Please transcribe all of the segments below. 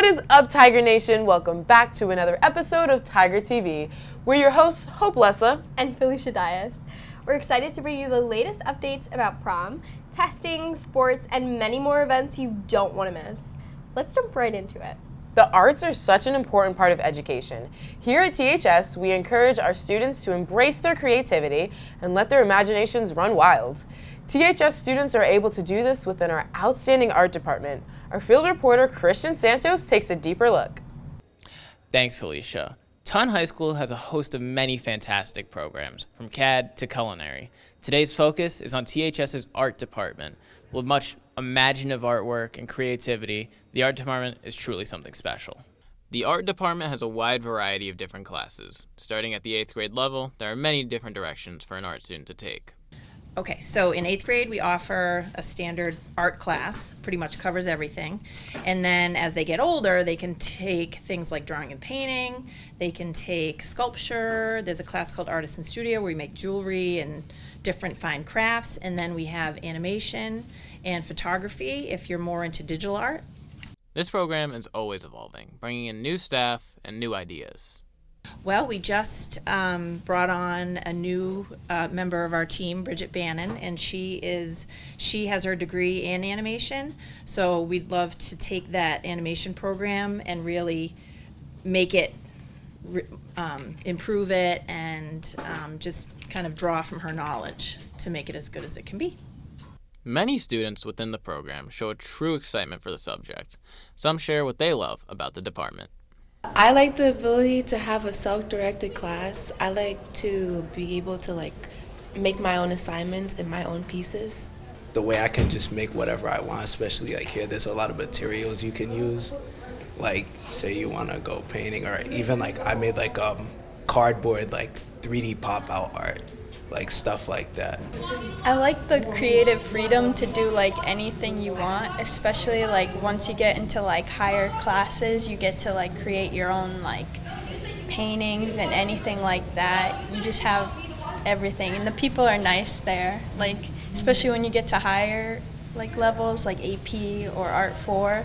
What is up, Tiger Nation? Welcome back to another episode of Tiger TV. We're your hosts, Hope Lessa and Felicia Dias. We're excited to bring you the latest updates about prom, testing, sports, and many more events you don't want to miss. Let's jump right into it. The arts are such an important part of education. Here at THS, we encourage our students to embrace their creativity and let their imaginations run wild. THS students are able to do this within our outstanding art department. Our field reporter, Christian Santos, takes a deeper look. Thanks, Felicia. Taunton High School has a host of many fantastic programs, from CAD to culinary. Today's focus is on THS's art department. With much imaginative artwork and creativity, the art department is truly something special. The art department has a wide variety of different classes. Starting at the 8th grade level, there are many different directions for an art student to take. Okay, so in 8th grade, we offer a standard art class, pretty much covers everything. And then as they get older, they can take things like drawing and painting, they can take sculpture, there's a class called Artisan Studio where we make jewelry and different fine crafts, and then we have animation and photography if you're more into digital art. This program is always evolving, bringing in new staff and new ideas. Well, we just brought on a new member of our team, Bridget Bannon, and she has her degree in animation. So we'd love to take that animation program and really make it, improve it, and just kind of draw from her knowledge to make it as good as it can be. Many students within the program show a true excitement for the subject. Some share what they love about the department. I like the ability to have a self-directed class. I like to be able to make my own assignments and my own pieces. The way I can just make whatever I want, especially here, there's a lot of materials you can use. Like, say you want to go painting, or even I made cardboard 3D pop-out art, stuff like that. I like the creative freedom to do anything you want, especially once you get into higher classes, you get to create your own paintings and anything like that. You just have everything, and the people are nice there, especially when you get to higher levels like AP or Art 4,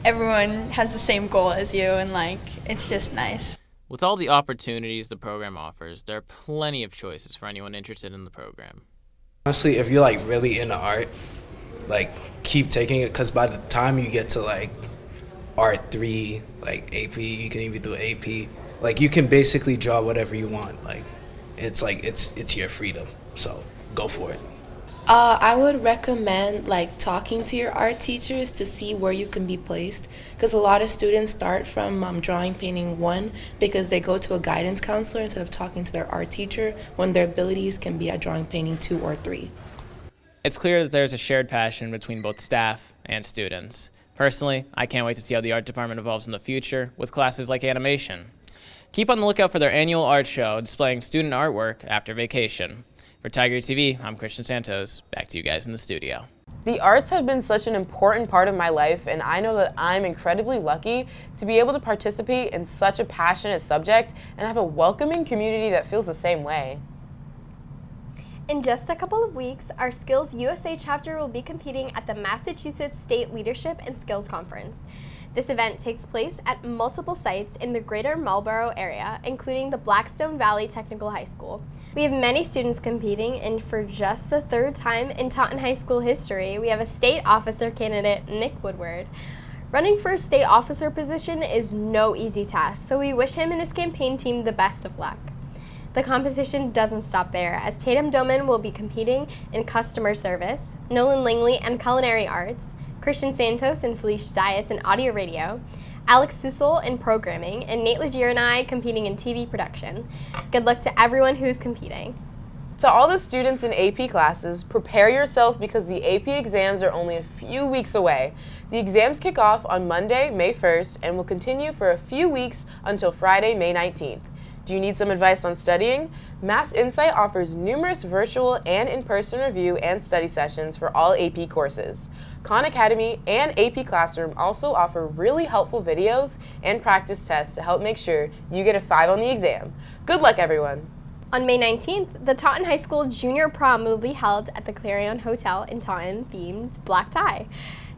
everyone has the same goal as you, and it's just nice. With all the opportunities the program offers, there are plenty of choices for anyone interested in the program. Honestly, if you're really into art, keep taking it, because by the time you get to Art 3, AP, you can even do AP. You can basically draw whatever you want. It's your freedom, so go for it. I would recommend talking to your art teachers to see where you can be placed, because a lot of students start from drawing painting 1 because they go to a guidance counselor instead of talking to their art teacher when their abilities can be at drawing painting 2 or 3. It's clear that there's a shared passion between both staff and students. Personally, I can't wait to see how the art department evolves in the future with classes like animation. Keep on the lookout for their annual art show displaying student artwork after vacation. For Tiger TV, I'm Christian Santos. Back to you guys in the studio. The arts have been such an important part of my life, and I know that I'm incredibly lucky to be able to participate in such a passionate subject and have a welcoming community that feels the same way. In just a couple of weeks, our Skills USA chapter will be competing at the Massachusetts State Leadership and Skills Conference. This event takes place at multiple sites in the greater Marlborough area, including the Blackstone Valley Technical High School. We have many students competing, and for just the 3rd time in Taunton High School history, we have a state officer candidate, Nick Woodward. Running for a state officer position is no easy task, so we wish him and his campaign team the best of luck. The competition doesn't stop there, as Tatum Doman will be competing in customer service, Nolan Langley and culinary arts, Christian Santos and Felicia Dias in audio radio, Alex Susel in programming, and Nate Legier and I competing in TV production. Good luck to everyone who's competing. To all the students in AP classes, prepare yourself because the AP exams are only a few weeks away. The exams kick off on Monday, May 1st, and will continue for a few weeks until Friday, May 19th. Do you need some advice on studying? Mass Insight offers numerous virtual and in-person review and study sessions for all AP courses. Khan Academy and AP Classroom also offer really helpful videos and practice tests to help make sure you get a 5 on the exam. Good luck, everyone! On May 19th, the Taunton High School Junior Prom will be held at the Clarion Hotel in Taunton, themed black tie.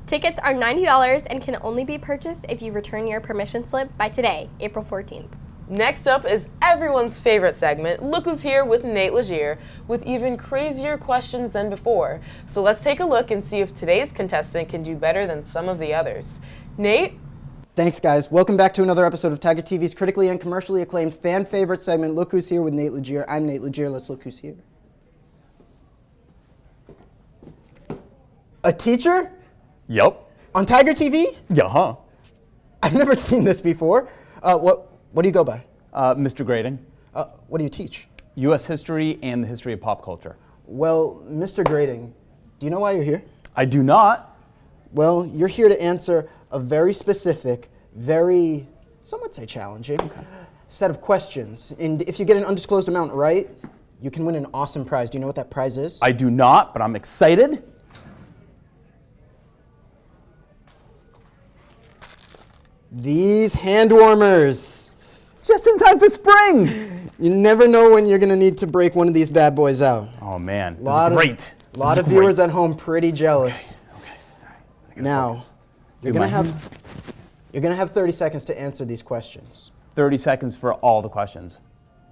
Tickets are $90 and can only be purchased if you return your permission slip by today, April 14th. Next up is everyone's favorite segment, Look Who's Here with Nate Legier, with even crazier questions than before. So let's take a look and see if today's contestant can do better than some of the others. Nate? Thanks, guys. Welcome back to another episode of Tiger TV's critically and commercially acclaimed fan favorite segment, Look Who's Here with Nate Legier. I'm Nate Legier. Let's look who's here. A teacher? Yup. On Tiger TV? Yeah. I've never seen this before. What do you go by? Mr. Grading. What do you teach? U.S. history and the history of pop culture. Well, Mr. Grading, do you know why you're here? I do not. Well, you're here to answer a very specific, some would say challenging, set of questions. And if you get an undisclosed amount right, you can win an awesome prize. Do you know what that prize is? I do not, but I'm excited. These hand warmers. Just in time for spring. You never know when you're going to need to break one of these bad boys out. Oh, man. This is great. A lot of viewers at home pretty jealous. Okay. All right. Now, you're going to have 30 seconds to answer these questions. 30 seconds for all the questions.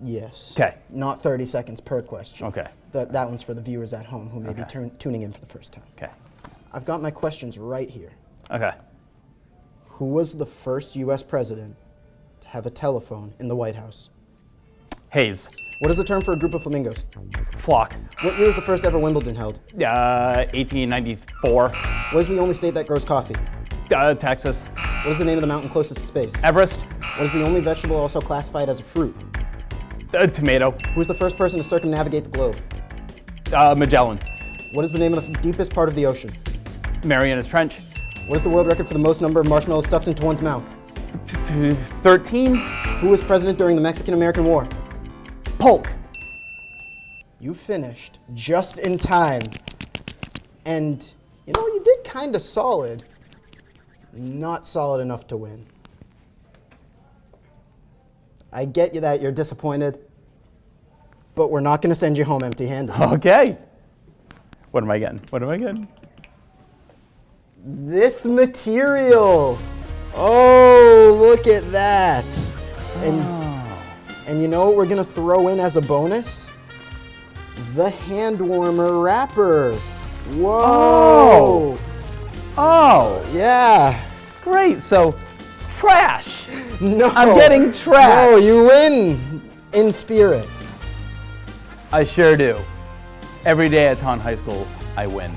Yes. Okay. Not 30 seconds per question. Okay. That one's for the viewers at home who may be tuning in for the first time. Okay. I've got my questions right here. Okay. Who was the first U.S. president to have a telephone in the White House? Hayes. What is the term for a group of flamingos? Flock. What year was the first ever Wimbledon held? 1894. What is the only state that grows coffee? Texas. What is the name of the mountain closest to space? Everest. What is the only vegetable also classified as a fruit? Tomato. Who was the first person to circumnavigate the globe? Magellan. What is the name of the deepest part of the ocean? Marianas Trench. What is the world record for the most number of marshmallows stuffed into one's mouth? 13. Who was president during the Mexican-American War? Polk. You finished just in time. And, you did kind of solid. Not solid enough to win. I get you that you're disappointed, but we're not going to send you home empty-handed. Okay. What am I getting? This material. Oh, look at that. And you know what we're going to throw in as a bonus? The hand warmer wrapper. Whoa. Oh. Yeah. Great. So, trash. No. I'm getting trash. No, you win in spirit. I sure do. Every day at Taunton High School, I win.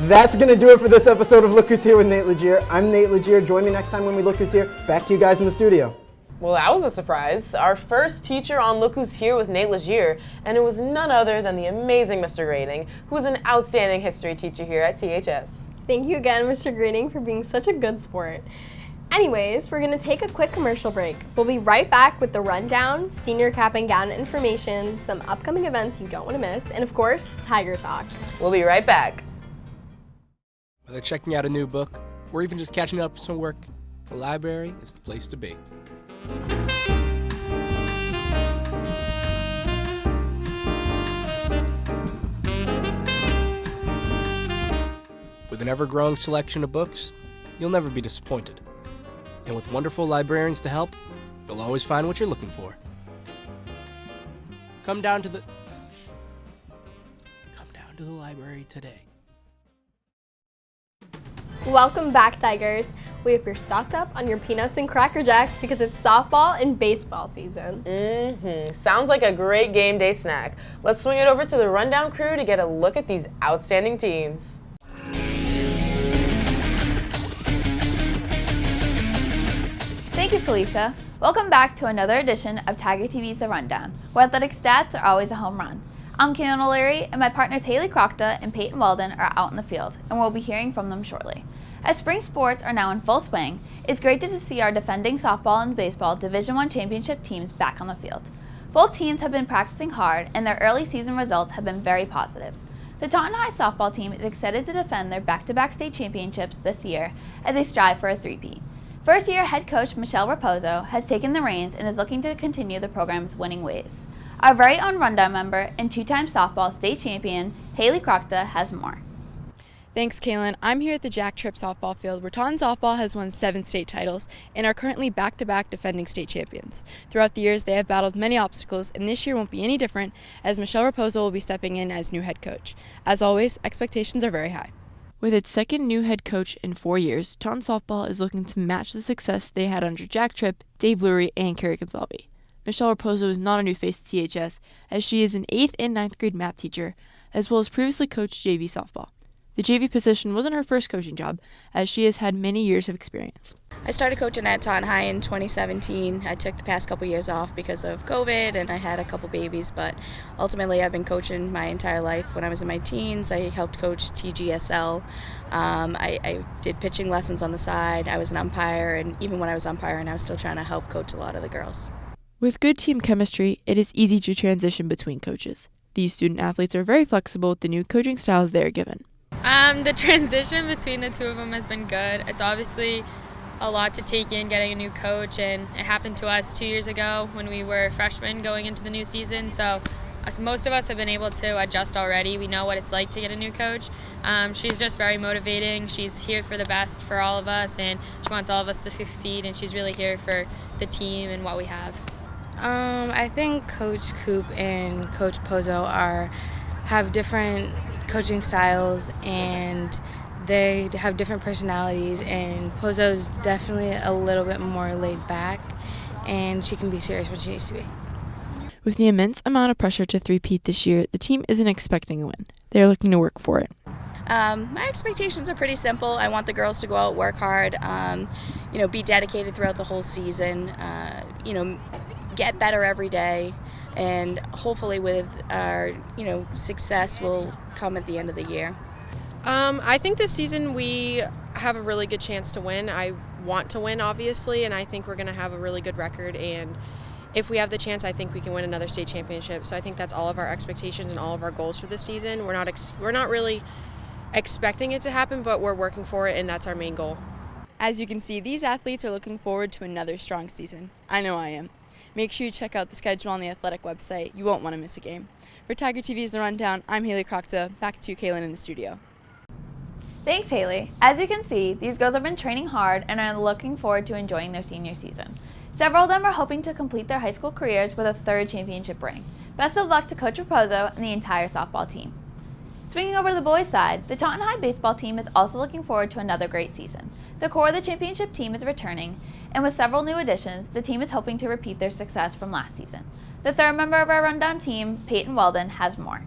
That's going to do it for this episode of Look Who's Here with Nate Legier. I'm Nate Legier. Join me next time when we Look Who's Here. Back to you guys in the studio. Well, that was a surprise. Our first teacher on Look Who's Here with Nate Legier, and it was none other than the amazing Mr. Grading, who is an outstanding history teacher here at THS. Thank you again, Mr. Grading, for being such a good sport. Anyways, we're going to take a quick commercial break. We'll be right back with the rundown, senior cap and gown information, some upcoming events you don't want to miss, and of course, Tiger Talk. We'll be right back. Whether checking out a new book or even just catching up with some work, the library is the place to be. With an ever-growing selection of books, you'll never be disappointed. And with wonderful librarians to help, you'll always find what you're looking for. Come down to the library today. Welcome back, Tigers. We hope you're stocked up on your peanuts and Cracker Jacks because it's softball and baseball season. Sounds like a great game day snack. Let's swing it over to the rundown crew to get a look at these outstanding teams. Thank you, Felicia. Welcome back to another edition of Tiger TV's The Rundown, where athletic stats are always a home run. I'm Kim O'Leary, and my partners Haley Crockta and Peyton Weldon are out in the field, and we'll be hearing from them shortly. As spring sports are now in full swing, it's great to see our defending softball and baseball Division I championship teams back on the field. Both teams have been practicing hard, and their early season results have been very positive. The Taunton High softball team is excited to defend their back-to-back state championships this year as they strive for a three-peat. First-year head coach Michelle Raposo has taken the reins and is looking to continue the program's winning ways. Our very own rundown member and two-time softball state champion, Haley Crockta, has more. Thanks, Kaylin. I'm here at the Jack Tripp softball field, where Taunton softball has won 7 state titles and are currently back-to-back defending state champions. Throughout the years, they have battled many obstacles, and this year won't be any different, as Michelle Raposo will be stepping in as new head coach. As always, expectations are very high. With its second new head coach in 4 years, Taunton softball is looking to match the success they had under Jack Tripp, Dave Lurie, and Carrie Gonsalvi. Michelle Raposo is not a new face to THS, as she is an 8th and 9th grade math teacher, as well as previously coached JV softball. The JV position wasn't her first coaching job, as she has had many years of experience. I started coaching at Taunton High in 2017. I took the past couple years off because of COVID, and I had a couple babies, but ultimately I've been coaching my entire life. When I was in my teens, I helped coach TGSL. I did pitching lessons on the side. I was an umpire, and even when I was umpiring, I was still trying to help coach a lot of the girls. With good team chemistry, it is easy to transition between coaches. These student athletes are very flexible with the new coaching styles they are given. The transition between the two of them has been good. It's obviously a lot to take in getting a new coach, and it happened to us 2 years ago when we were freshmen going into the new season. So most of us have been able to adjust already. We know what it's like to get a new coach. She's just very motivating. She's here for the best for all of us, and she wants all of us to succeed, and she's really here for the team and what we have. I think Coach Coop and Coach Pozo have different coaching styles, and they have different personalities, and Pozo's definitely a little bit more laid back, and she can be serious when she needs to be. With the immense amount of pressure to three-peat this year, the team isn't expecting a win. They are looking to work for it. My expectations are pretty simple. I want the girls to go out, work hard, be dedicated throughout the whole season, get better every day, and hopefully with our success will come at the end of the year. I think this season we have a really good chance to win. I want to win, obviously, and I think we're going to have a really good record, and if we have the chance, I think we can win another state championship. So I think that's all of our expectations and all of our goals for this season. We're not really expecting it to happen, but we're working for it, and that's our main goal. As you can see, these athletes are looking forward to another strong season. I know I am. Make sure you check out the schedule on the athletic website. You won't want to miss a game. For Tiger TV's The Rundown, I'm Haley Krokta. Back to you, Kaylin, in the studio. Thanks, Haley. As you can see, these girls have been training hard and are looking forward to enjoying their senior season. Several of them are hoping to complete their high school careers with a 3rd championship ring. Best of luck to Coach Raposo and the entire softball team. Swinging over to the boys' side, the Taunton High baseball team is also looking forward to another great season. The core of the championship team is returning, and with several new additions, the team is hoping to repeat their success from last season. The 3rd member of our rundown team, Peyton Weldon, has more.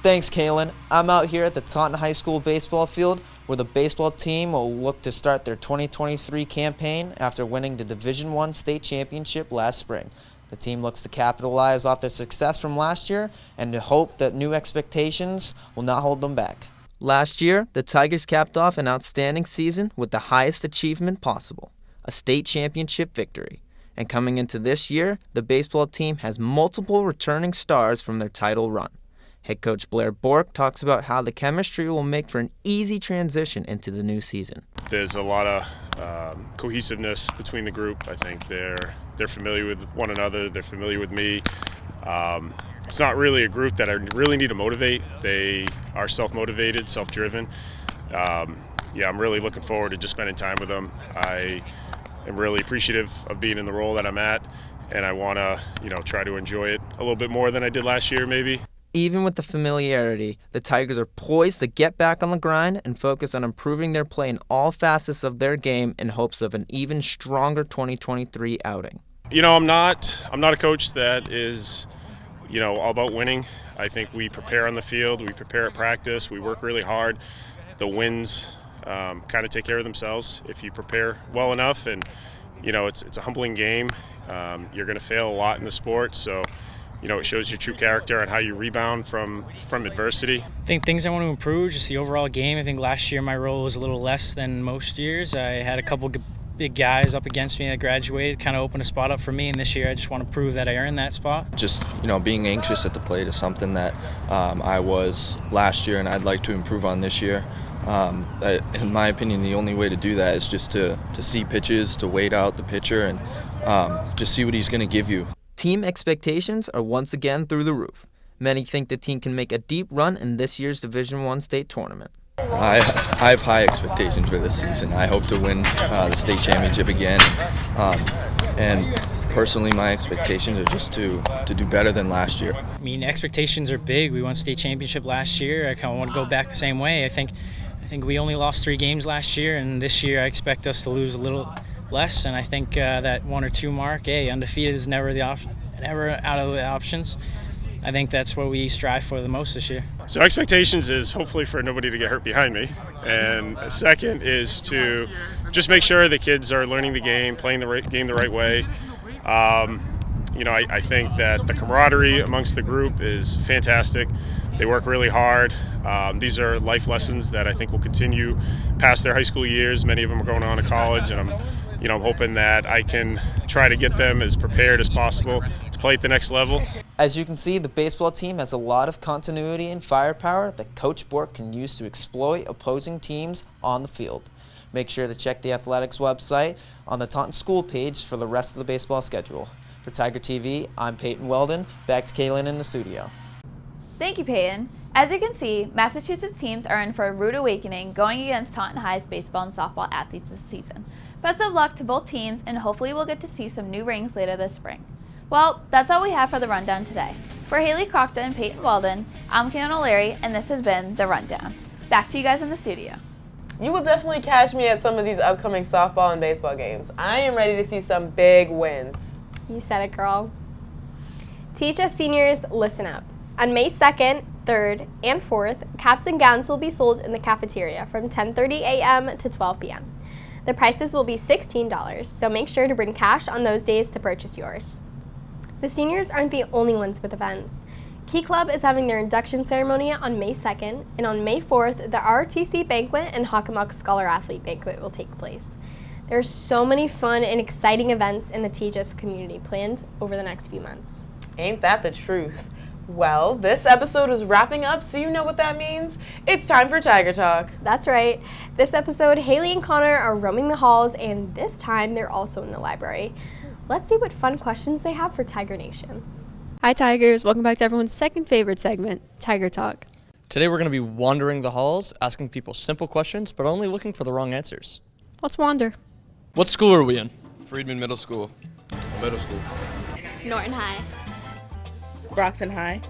Thanks, Kaylin. I'm out here at the Taunton High School baseball field, where the baseball team will look to start their 2023 campaign after winning the Division I state championship last spring. The team looks to capitalize off their success from last year and to hope that new expectations will not hold them back. Last year, the Tigers capped off an outstanding season with the highest achievement possible, a state championship victory. And coming into this year, the baseball team has multiple returning stars from their title run. Head coach Blair Bork talks about how the chemistry will make for an easy transition into the new season. There's a lot of cohesiveness between the group. I think they're familiar with one another. They're familiar with me. It's not really a group that I really need to motivate. They are self-motivated, self-driven. I'm really looking forward to just spending time with them. I am really appreciative of being in the role that I'm at, and I want to, try to enjoy it a little bit more than I did last year, maybe. Even with the familiarity, the Tigers are poised to get back on the grind and focus on improving their play in all facets of their game in hopes of an even stronger 2023 outing. I'm not a coach that is, all about winning. I think we prepare on the field, we prepare at practice, we work really hard. The wins kind of take care of themselves if you prepare well enough, and it's a humbling game. You're going to fail a lot in the sport, so it shows your true character and how you rebound from adversity. I think things I want to improve, just the overall game. I think last year my role was a little less than most years. I had a couple big guys up against me that graduated, kind of opened a spot up for me, and this year I just want to prove that I earned that spot. Just, being anxious at the plate is something that I was last year and I'd like to improve on this year. In my opinion, the only way to do that is just to see pitches, to wait out the pitcher, and just see what he's going to give you. Team expectations are once again through the roof. Many think the team can make a deep run in this year's Division I state tournament. I have high expectations for this season. I hope to win the state championship again. And personally, my expectations are just to do better than last year. I mean, expectations are big. We won state championship last year. I kind of want to go back the same way. I think we only lost 3 games last year, and this year I expect us to lose a little less. And I think that 1 or 2 mark, undefeated is never out of the options. I think that's what we strive for the most this year. So expectations is hopefully for nobody to get hurt behind me. And second is to just make sure the kids are learning the game, playing the game the right way. I think that the camaraderie amongst the group is fantastic. They work really hard. These are life lessons that I think will continue past their high school years. Many of them are going on to college, and I'm hoping that I can try to get them as prepared as possible to play at the next level. As you can see, the baseball team has a lot of continuity and firepower that Coach Bork can use to exploit opposing teams on the field. Make sure to check the athletics website on the Taunton School page for the rest of the baseball schedule. For Tiger TV, I'm Peyton Weldon. Back to Kaylin in the studio. Thank you, Peyton. As you can see, Massachusetts teams are in for a rude awakening going against Taunton High's baseball and softball athletes this season. Best of luck to both teams, and hopefully we'll get to see some new rings later this spring. Well, that's all we have for the Rundown today. For Haley Crockton and Peyton Weldon, I'm Kaylin O'Leary, and this has been The Rundown. Back to you guys in the studio. You will definitely catch me at some of these upcoming softball and baseball games. I am ready to see some big wins. You said it, girl. THS seniors, listen up. On May 2nd, 3rd, and 4th, caps and gowns will be sold in the cafeteria from 10:30 a.m. to 12 p.m. The prices will be $16, so make sure to bring cash on those days to purchase yours. The seniors aren't the only ones with events. Key Club is having their induction ceremony on May 2nd, and on May 4th, the ROTC Banquet and Hockomock Scholar Athlete Banquet will take place. There are so many fun and exciting events in the THS community planned over the next few months. Ain't that the truth? Well, this episode is wrapping up, so you know what that means. It's time for Tiger Talk. That's right. This episode, Haley and Connor are roaming the halls, and this time they're also in the library. Let's see what fun questions they have for Tiger Nation. Hi Tigers, welcome back to everyone's second favorite segment, Tiger Talk. Today we're going to be wandering the halls, asking people simple questions, but only looking for the wrong answers. Let's wander. What school are we in? Friedman Middle School. Middle school. Norton High. Brockton High.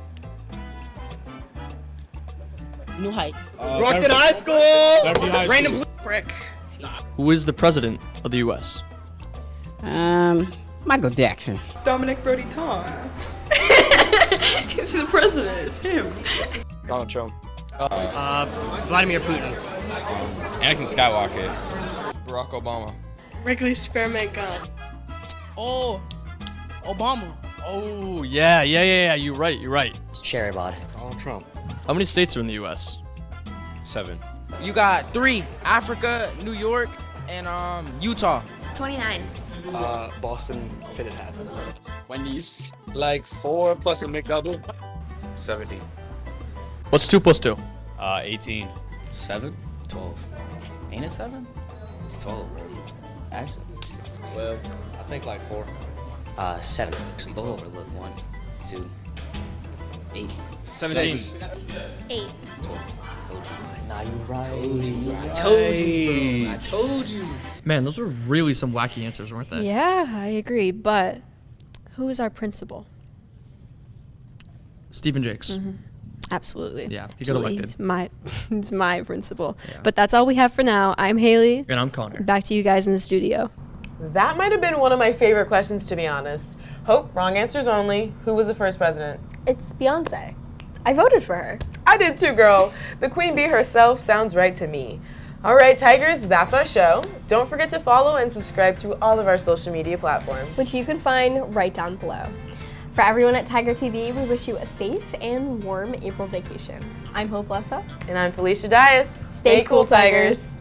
New Heights. Brockton High School! Random Blue Brick. Who is the president of the U.S.? Michael Jackson. Dominic Brody Tom. He's the president. It's him. Donald Trump. Vladimir Putin. Anakin Skywalker. Barack Obama. Wrigley Spearmint Gun. Oh, Obama. Oh, yeah. You're right. Sherry Bod. Donald Trump. How many states are in the U.S.? 7. You got 3, Africa, New York, and Utah. 29. Boston Fitted Hat. Wendy's. Like 4 plus a McDouble. 70. What's 2 plus 2? 18. 7? 12. Ain't it 7? It's 12. Actually. Well, I think like 4. 7. Actually, 12. Look, 1, 2, 8. 17. 8. 12. Nah, you right. I told you. Man, those were really some wacky answers, weren't they? Yeah, I agree, but who is our principal? Stephen Jakes. Mm-hmm. Absolutely. Yeah, he got elected. He's my principal. Yeah. But that's all we have for now. I'm Haley. And I'm Connor. Back to you guys in the studio. That might have been one of my favorite questions, to be honest. Hope, wrong answers only. Who was the first president? It's Beyonce. I voted for her. I did too, girl. The queen bee herself sounds right to me. All right, Tigers, that's our show. Don't forget to follow and subscribe to all of our social media platforms, which you can find right down below. For everyone at Tiger TV, we wish you a safe and warm April vacation. I'm Hope Lessa. And I'm Felicia Dias. Stay cool, Tigers.